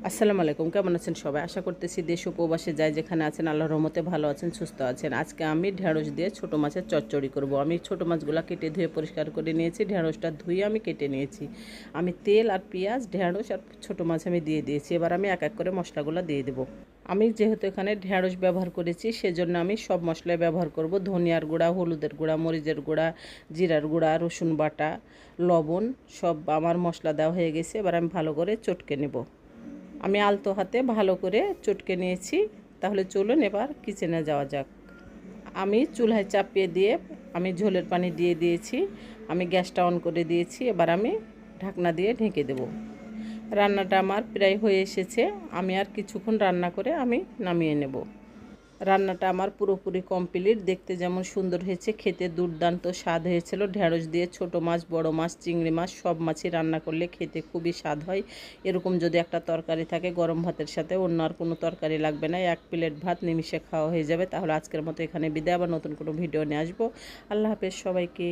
আসসালামু আলাইকুম, কেমন আছেন সবাই? আশা করতেছি দেশ ও প্রবাসে যাই যেখানে আছেন আল্লাহর রহমতে ভালো আছেন, সুস্থ আছেন। আজকে আমি ঢেঁড়স দিয়ে ছোটো মাছের চচ্চড়ি করব। আমি ছোটো মাছগুলো কেটে ধুয়ে পরিষ্কার করে নিয়েছি, ঢেঁড়সটা ধুয়ে আমি কেটে নিয়েছি। আমি তেল আর পেঁয়াজ, ঢেঁড়স আর ছোটো মাছ আমি দিয়ে দিয়েছি। এবার আমি এক এক করে মশলাগুলো দিয়ে দেবো। আমি যেহেতু এখানে ঢেঁড়স ব্যবহার করেছি সেজন্য আমি সব মশলাই ব্যবহার করব। ধনিয়ার গুঁড়া, হলুদের গুঁড়া, মরিচের গুঁড়া, জিরার গুঁড়া, রসুন বাটা, লবণ, সব আমার মশলা দেওয়া হয়ে গেছে। এবার আমি ভালো করে চটকে নেব। আমি আলতো হাতে ভালো করে চটকে নিয়েছি। তাহলে চলুন এবার কিচেনে যাওয়া যাক। আমি চুলায় চাপিয়ে দিয়ে আমি ঝোলের পানি দিয়ে দিয়েছি। আমি গ্যাসটা অন করে দিয়েছি। এবার আমি ঢাকনা দিয়ে ঢেকে দেব। রান্নাটা আমার প্রায় হয়ে এসেছে। আমি আর কিছুক্ষণ রান্না করে আমি নামিয়ে নেব। রান্নাটা আমার পুরোপুরি কমপ্লিট। দেখতে যেমন সুন্দর হয়েছে, খেতে দুর্দান্ত স্বাদ হয়েছিল। ঢেঁড়স দিয়ে ছোট মাছ, বড় মাছ, চিংড়ি মাছ সব মাছই রান্না করলে খেতে খুবই স্বাদ হয়। এরকম যদি একটা তরকারি থাকে গরম ভাতের সাথে, অন্য আর কোনো তরকারি লাগবে না, এক প্লেট ভাত নিমিষে খাওয়া হয়ে যাবে। তাহলে আজকের মতো এখানে বিদায়, আবার নতুন কোনো ভিডিও নিয়ে আসবো। আল্লাহ হাফেজ সবাইকে।